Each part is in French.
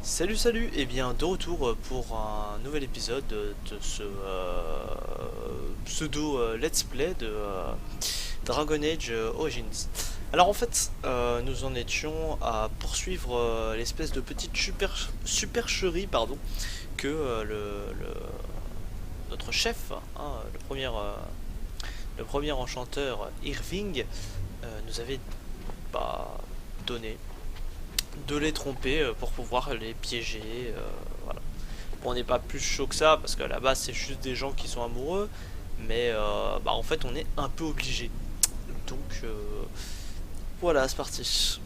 Salut salut et bien de retour pour un nouvel épisode de ce pseudo let's play de Dragon Age Origins. Alors en fait nous en étions à poursuivre l'espèce de petite supercherie pardon que notre chef, hein, le premier enchanteur Irving nous avait donné de les tromper pour pouvoir les piéger. Voilà. Bon, on n'est pas plus chaud que ça parce qu'à la base c'est juste des gens qui sont amoureux, mais en fait on est un peu obligé. Donc voilà, c'est parti.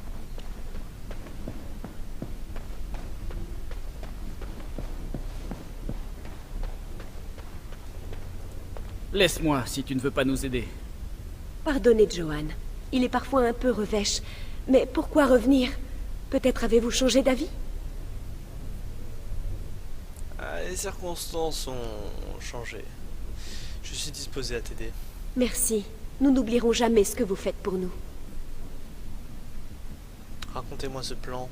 Laisse-moi si tu ne veux pas nous aider. Pardonnez, Johan. Il est parfois un peu revêche. Mais pourquoi revenir? Peut-être avez-vous changé d'avis? Les circonstances ont changé. Je suis disposé à t'aider. Merci. Nous n'oublierons jamais ce que vous faites pour nous. Racontez-moi ce plan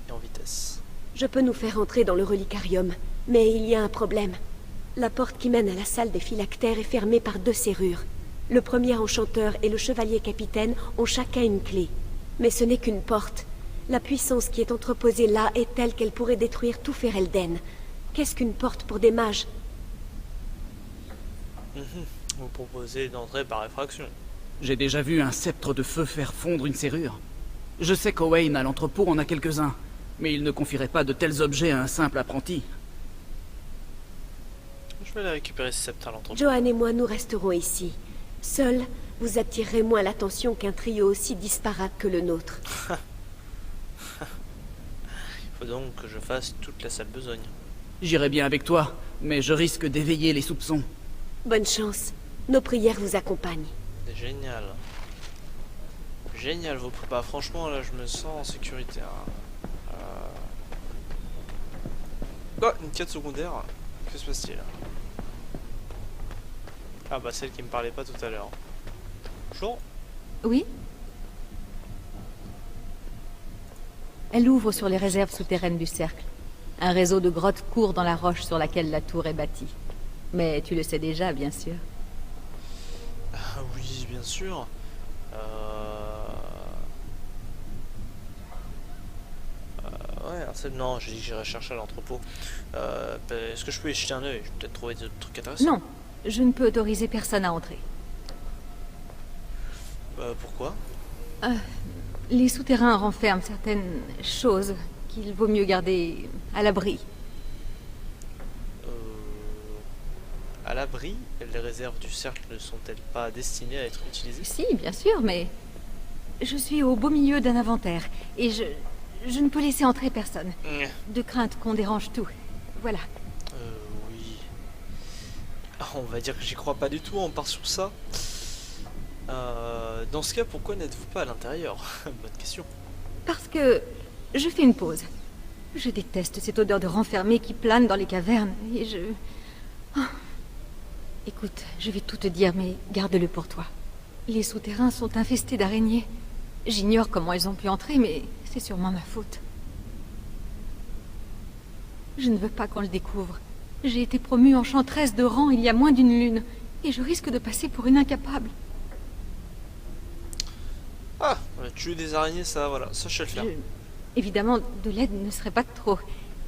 et en vitesse. Je peux nous faire entrer dans le relicarium, mais il y a un problème. La porte qui mène à la salle des phylactères est fermée par 2 serrures. Le premier enchanteur et le chevalier capitaine ont chacun une clé. Mais ce n'est qu'une porte. La puissance qui est entreposée là est telle qu'elle pourrait détruire tout Ferelden. Qu'est-ce qu'une porte pour des mages? Vous proposez d'entrer par effraction. J'ai déjà vu un sceptre de feu faire fondre une serrure. Je sais qu'Owain à l'entrepôt en a quelques-uns, mais il ne confierait pas de tels objets à un simple apprenti. Je vais aller récupérer ce sceptre à l'entrepôt. Johan et moi, nous resterons ici. Seuls, vous attirerez moins l'attention qu'un trio aussi disparate que le nôtre. Il faut donc que je fasse toute la sale besogne. J'irai bien avec toi, mais je risque d'éveiller les soupçons. Bonne chance. Nos prières vous accompagnent. C'est génial. Génial vos prépas. Franchement, là, je me sens en sécurité. Hein. Oh, une quête secondaire. Que se passe-t-il? Ah bah celle qui me parlait pas tout à l'heure. Bonjour. Oui? Elle ouvre sur les réserves souterraines du cercle. Un réseau de grottes court dans la roche sur laquelle la tour est bâtie. Mais tu le sais déjà, bien sûr. Ah oui, bien sûr. Ouais, non, j'ai dit que j'irais chercher à l'entrepôt. Est-ce que je peux y jeter un œil? Je vais peut-être trouver des trucs intéressants. Non, je ne peux autoriser personne à entrer. Pourquoi? Les souterrains renferment certaines choses qu'il vaut mieux garder à l'abri. À l'abri, les réserves du cercle ne sont-elles pas destinées à être utilisées? Si, bien sûr, mais... Je suis au beau milieu d'un inventaire, et je ne peux laisser entrer personne. De crainte qu'on dérange tout. Voilà. Oui. On va dire que j'y crois pas du tout, on part sur ça. Dans ce cas, pourquoi n'êtes-vous pas à l'intérieur? Bonne question. Parce que je fais une pause. Je déteste cette odeur de renfermé qui plane dans les cavernes, et je... Oh. Écoute, je vais tout te dire, mais garde-le pour toi. Les souterrains sont infestés d'araignées. J'ignore comment elles ont pu entrer, mais c'est sûrement ma faute. Je ne veux pas qu'on le découvre. J'ai été promue enchanteresse de rang il y a moins d'une lune, et je risque de passer pour une incapable. Ah, tuer des araignées, ça, voilà, ça je sais le faire. Évidemment, de l'aide ne serait pas de trop.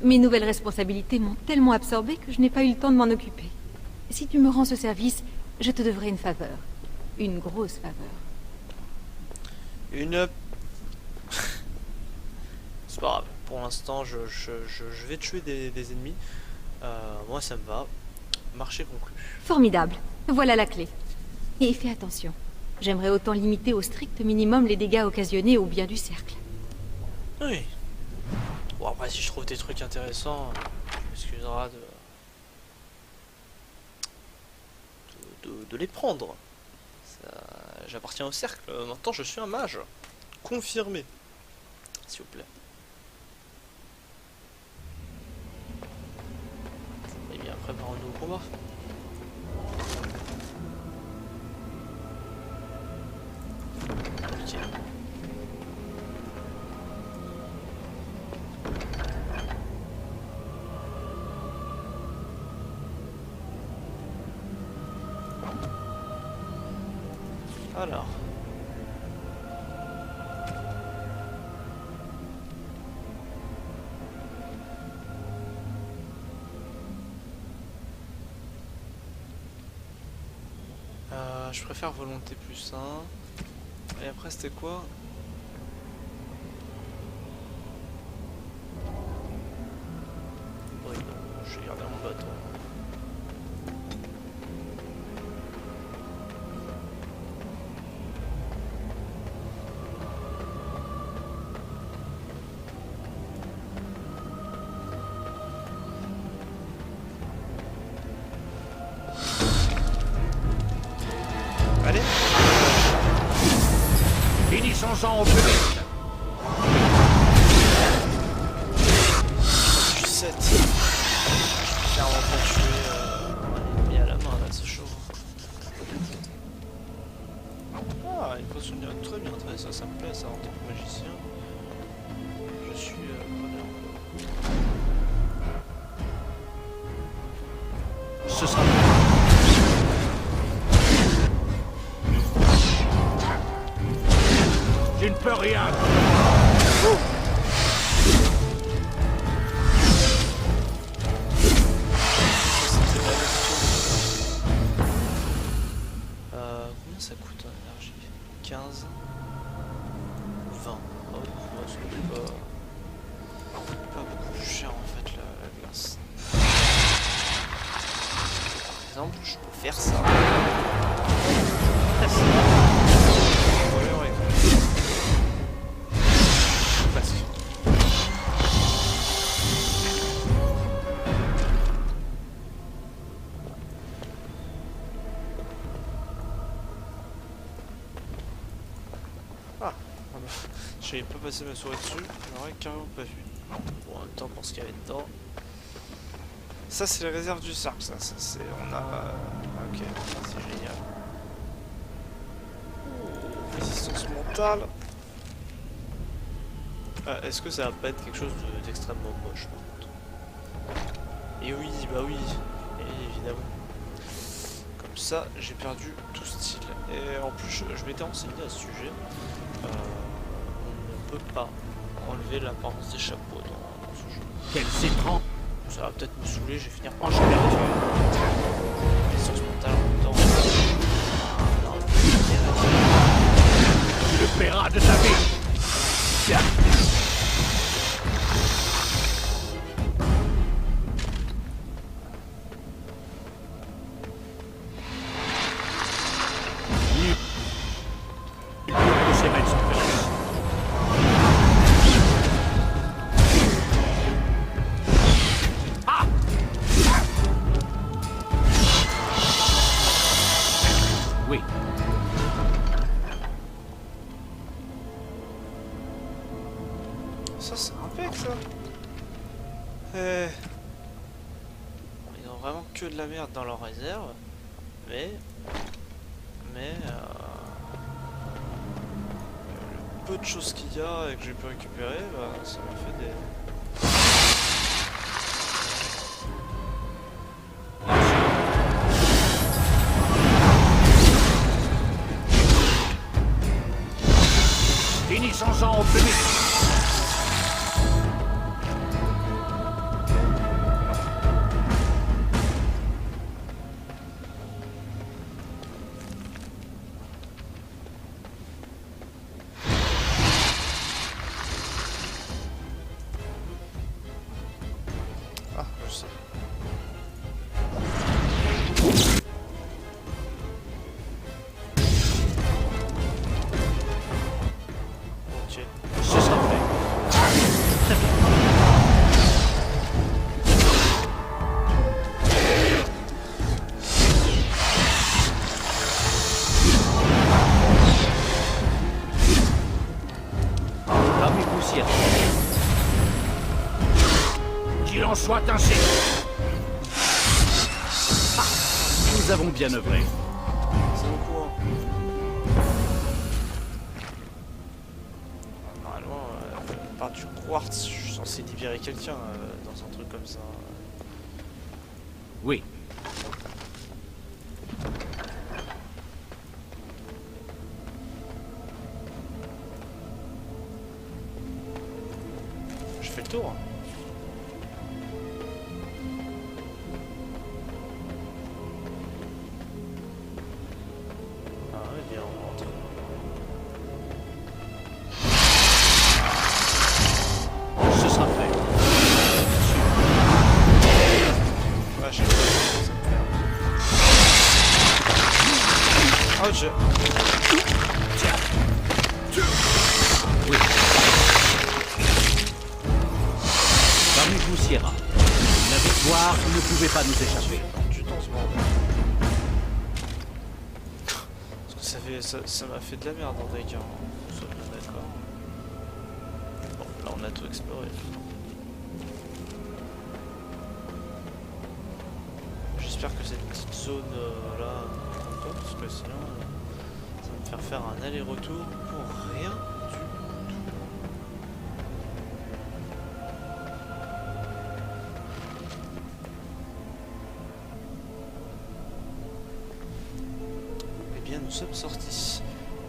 Mes nouvelles responsabilités m'ont tellement absorbée que je n'ai pas eu le temps de m'en occuper. Si tu me rends ce service, je te devrai une faveur. Une grosse faveur. Une... C'est pas grave, pour l'instant je vais tuer des ennemis. Moi ça me va. Marché conclu. Formidable. Voilà la clé. Et fais attention. J'aimerais autant limiter au strict minimum les dégâts occasionnés au bien du cercle. Oui. Bon après si je trouve des trucs intéressants, tu m'excuseras de les prendre. J'appartiens au cercle, maintenant je suis un mage. Confirmé. S'il vous plaît. Eh bien, préparons-nous au combat. Ok. Alors. Je préfère volonté plus 1. Et après c'était quoi? Oui, non, je vais garder mon bâton. Allez. Finissons-en au plus vite. Je suis 7. Je vais clairement pas tuer un ennemi à la main là, c'est chaud. Ah, une potion de dialogue, très bien, ça me plaît ça en tant que magicien. Je suis preneur. Ce sera... Je ne peux rien. Combien ça coûte en énergie? 15 20. Oh, c'est pas beaucoup plus cher en fait la glace. Par exemple, je peux faire ça. Presque. Ah, j'ai pas passé ma souris dessus, je l'aurais carrément pas vu. Bon, en même temps pour ce qu'il y avait dedans. Ça c'est la réserve du cercle, ça c'est. On a. Ok, c'est génial. Résistance mentale. Est-ce que ça va pas être quelque chose d'extrêmement moche par contre? Et oui, bah oui, et évidemment. Comme ça, j'ai perdu tout style. Et en plus, je m'étais renseigné à ce sujet. On ne peut pas enlever l'apparence des chapeaux dans ce jeu. Quel citron. Ça va peut-être me saouler, je vais finir par enlever la résistance mentale en même temps. Tu le paieras de ta vie. Tiens. Oui. Ça c'est impec ça. Ils ont vraiment que de la merde dans leur réserve. Mais le peu de choses qu'il y a et que j'ai pu récupérer, bah, ça m'a fait des... Finissons-en au plus vite. Ah, je sais. Ok. Ce sera fait. Très bien. L'armée poussière. Qu'il en soit ainsi. Ah, nous avons bien œuvré. C'est au courant. Normalement, par du quartz, je suis censé libérer quelqu'un dans un truc comme ça. Oui. tour. Ah ouais, bien, on rentre. Ce sera fait. Ah, je sais pas ce que ça me fait. Oh, je... Oui. Calmez-vous, Sierra. La victoire ne pouvait pas nous échapper. Du temps, ce bordel. Parce que ça m'a fait de la merde en deck, hein. On soit bien d'accord. Bon, là on a tout exploré. J'espère que cette petite zone là ne compte pas, parce que sinon ça va me faire un aller-retour pour rien du tout. Eh bien nous sommes sortis.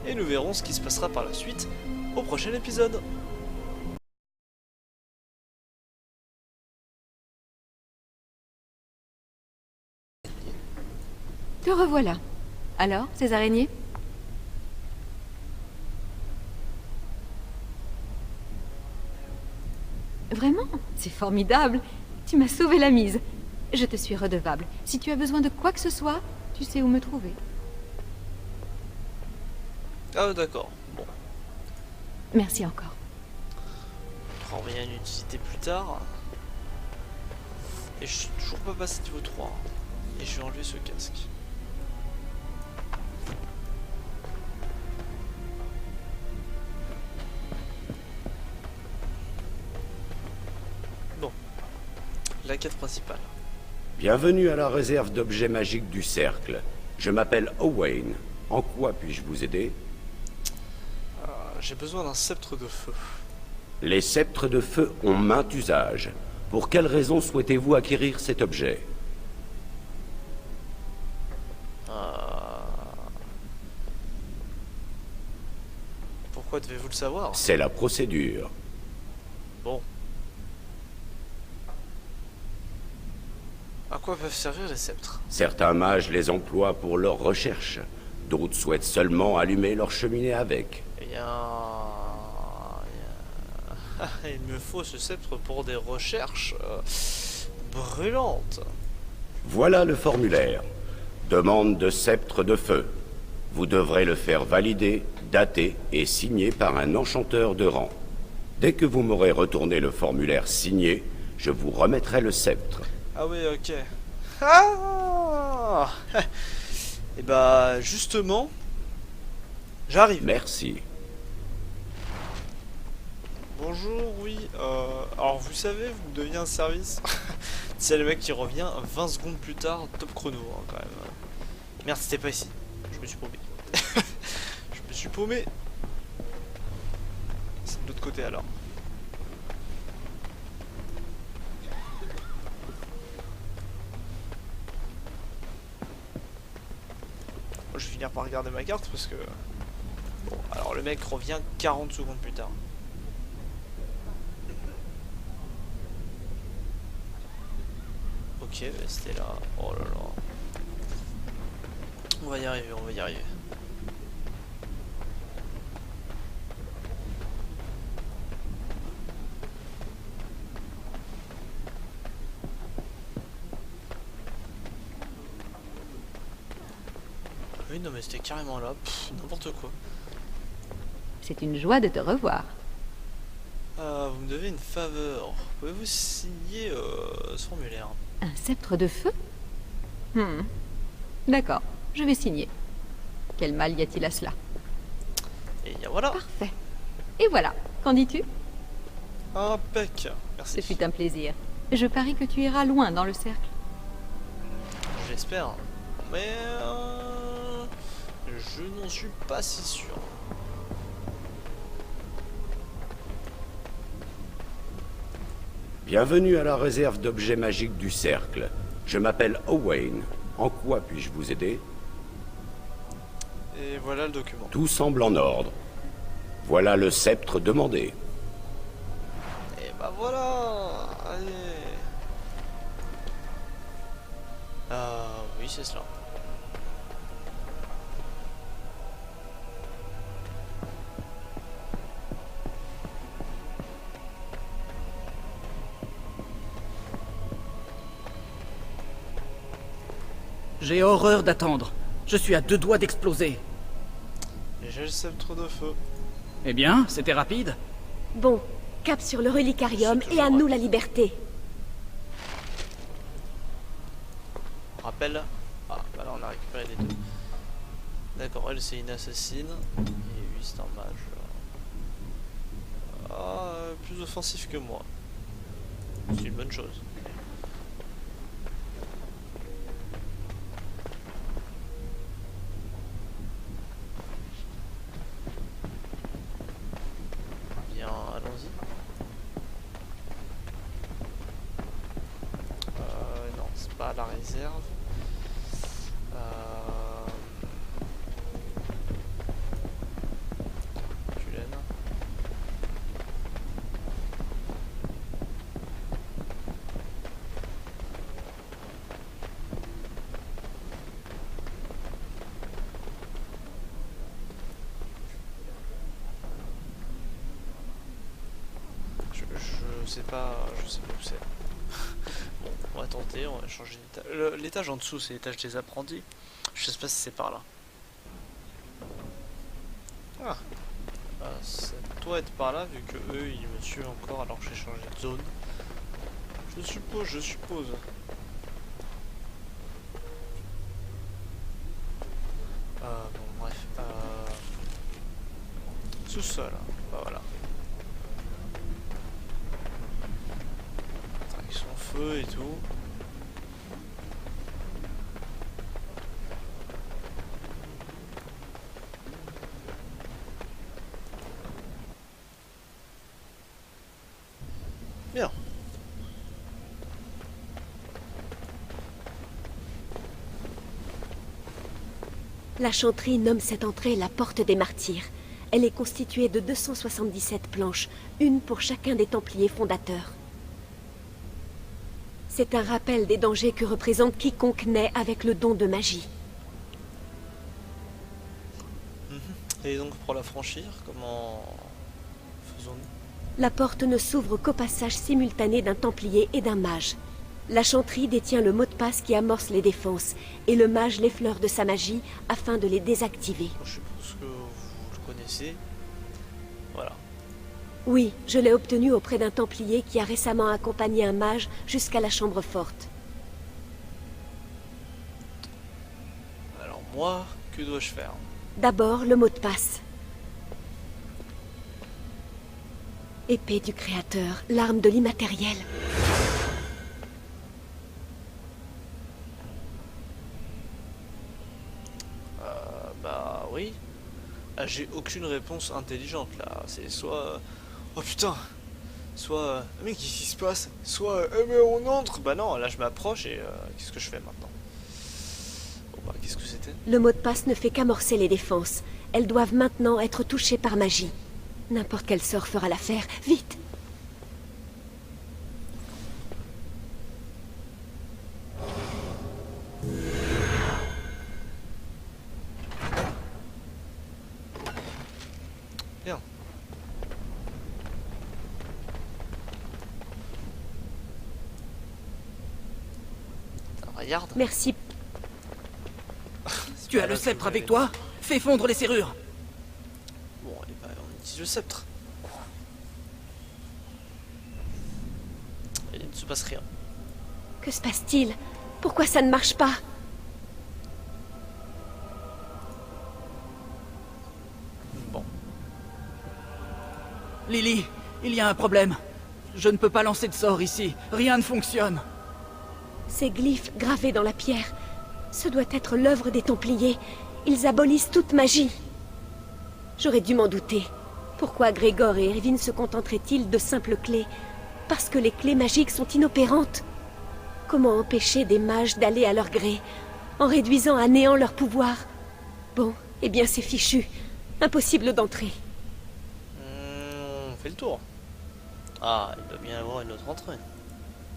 Et nous verrons ce qui se passera par la suite au prochain épisode. Te revoilà. Alors, ces araignées? Vraiment? C'est formidable. Tu m'as sauvé la mise. Je te suis redevable. Si tu as besoin de quoi que ce soit, tu sais où me trouver. Ah d'accord, bon. Merci encore. On prend rien une utilité plus tard. Et je suis toujours pas passé niveau 3. Et je vais enlever ce casque. Bon. La quête principale. Bienvenue à la réserve d'objets magiques du Cercle. Je m'appelle Owain. En quoi puis-je vous aider? J'ai besoin d'un sceptre de feu. Les sceptres de feu ont maints usages. Pour quelle raison souhaitez-vous acquérir cet objet? Pourquoi devez-vous le savoir? C'est la procédure. Bon. À quoi peuvent servir les sceptres? Certains mages les emploient pour leurs recherches. D'autres souhaitent seulement allumer leur cheminée avec. Eh bien... Il me faut ce sceptre pour des recherches brûlantes. Voilà le formulaire. Demande de sceptre de feu. Vous devrez le faire valider, dater et signer par un enchanteur de rang. Dès que vous m'aurez retourné le formulaire signé, je vous remettrai le sceptre. Ah oui, ok. Ah et bah, justement, j'arrive. Merci. Bonjour, oui. Alors, vous savez, vous me deviez un service. C'est le mec qui revient 20 secondes plus tard, top chrono, hein, quand même. Merde, c'était pas ici. Je me suis paumé. Je me suis paumé. C'est de l'autre côté alors. Je vais finir par regarder ma carte parce que... Bon, alors le mec revient 40 secondes plus tard. Ok, bah c'était là. Oh là là. On va y arriver, on va y arriver. Oui, non mais c'était carrément là. N'importe quoi. C'est une joie de te revoir. Vous me devez une faveur. Pouvez-vous signer ce formulaire? Un sceptre de feu? D'accord, je vais signer. Quel mal y a-t-il à cela? Et bien voilà. Parfait. Et voilà, qu'en dis-tu? Impec. Ce Merci. fut un plaisir. Je parie que tu iras loin dans le cercle. J'espère. Mais je n'en suis pas si sûr. Bienvenue à la réserve d'objets magiques du Cercle. Je m'appelle Owain. En quoi puis-je vous aider? Et voilà le document. Tout semble en ordre. Voilà le sceptre demandé. Et Bah voilà. Allez. Oui, c'est cela. J'ai horreur d'attendre. Je suis à 2 doigts d'exploser. Et j'ai le sceptre de feu. Eh bien, c'était rapide. Bon, cap sur le relicarium et à nous la liberté. Rappel. Ah, bah là on a récupéré les deux. D'accord, elle c'est une assassine. Et lui c'est un mage. Ah, plus offensif que moi. C'est une bonne chose. Bien, allons-y. Non, c'est pas la réserve. Culène. Je sais pas où c'est. Bon, on va tenter, on va changer d'étage. L'étage en dessous, c'est l'étage des apprentis. Je sais pas si c'est par là. Ah, ça doit être par là, vu que eux, ils me tuent encore alors que j'ai changé de zone. Je suppose. Bon, bref. Sous-sol. Bah voilà. Avec son feu et tout. Bien. La chanterie nomme cette entrée la porte des martyrs. Elle est constituée de 277 planches, une pour chacun des Templiers fondateurs. C'est un rappel des dangers que représente quiconque naît avec le don de magie. Et donc pour la franchir, comment faisons-nous? La porte ne s'ouvre qu'au passage simultané d'un Templier et d'un mage. La chanterie détient le mot de passe qui amorce les défenses, et le mage l'effleure de sa magie afin de les désactiver. Je suppose que vous le connaissez. Voilà. Oui, je l'ai obtenu auprès d'un Templier qui a récemment accompagné un mage jusqu'à la chambre forte. Alors moi, que dois-je faire? D'abord, le mot de passe. Épée du Créateur, l'arme de l'immatériel. Bah oui. Ah, j'ai aucune réponse intelligente là. C'est soit... oh putain. Soit... mais qu'est-ce qui se passe? Soit... mais on entre. Bah non, là je m'approche et... qu'est-ce que je fais maintenant? Bon bah qu'est-ce que c'était? Le mot de passe ne fait qu'amorcer les défenses. Elles doivent maintenant être touchées par magie. N'importe quel sort fera l'affaire. Vite! Bien. Regarde. Merci. Tu as le sceptre avec toi? Fais fondre les serrures. Bon, allez, bah, on utilise le sceptre. Et il ne se passe rien. Que se passe-t-il? Pourquoi ça ne marche pas? Bon. Lily, il y a un problème. Je ne peux pas lancer de sort ici. Rien ne fonctionne. Ces glyphes gravés dans la pierre, ce doit être l'œuvre des Templiers. Ils abolissent toute magie. J'aurais dû m'en douter. Pourquoi Grégor et Irvine se contenteraient-ils de simples clés? Parce que les clés magiques sont inopérantes. Comment empêcher des mages d'aller à leur gré, en réduisant à néant leur pouvoir? Bon, eh bien c'est fichu. Impossible d'entrer. On fait le tour. Ah, il doit bien y avoir une autre entrée.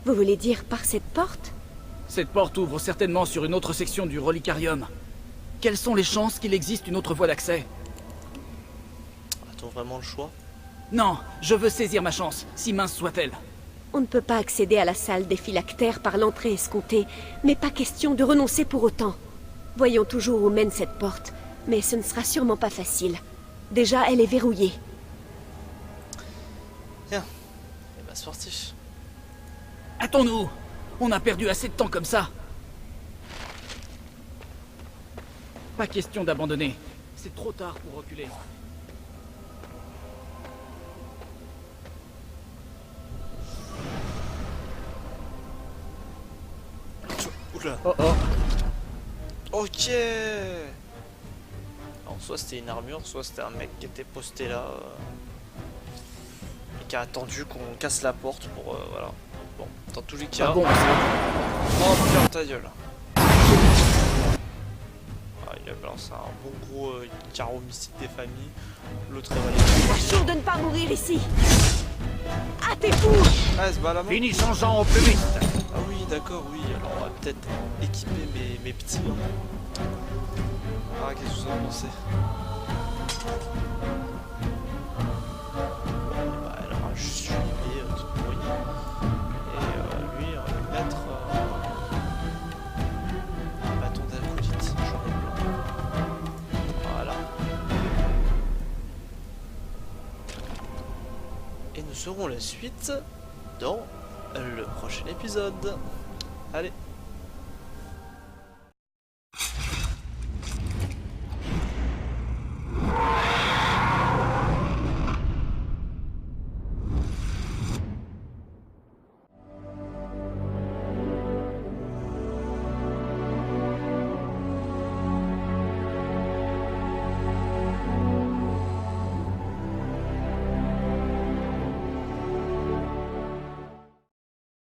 Vous voulez dire par cette porte? Cette porte ouvre certainement sur une autre section du Relicarium. Quelles sont les chances qu'il existe une autre voie d'accès? A-t-on vraiment le choix? Non, je veux saisir ma chance, si mince soit-elle. On ne peut pas accéder à la salle des phylactères par l'entrée escomptée, mais pas question de renoncer pour autant. Voyons toujours où mène cette porte, mais ce ne sera sûrement pas facile. Déjà, elle est verrouillée. Tiens, et bah sportif. Hâtons-nous! On a perdu assez de temps comme ça. Pas question d'abandonner. C'est trop tard pour reculer. Oula. Oh oh. Ok. Alors soit c'était une armure, soit c'était un mec qui était posté là et qui a attendu qu'on casse la porte pour voilà. Bon, dans tous les cas. Ah bon, Oh putain, ta gueule. Ah, il a balancé un bon gros carreau homicide des familles. L'autre est valé. Tâchons de ne pas mourir ici. Ah, t'es fou! Ah, c'est pas la main. finissons-en au plus vite. Ah oui, d'accord, oui. Alors on va peut-être équiper mes petits. Ah, qu'est-ce que vous en pensez? Bah, elle aura juste une épée toute pourrie. Et lui, on va lui mettre un bâton d'acolyte. J'en ai plein. Voilà. Et nous saurons la suite dans le prochain épisode. Allez.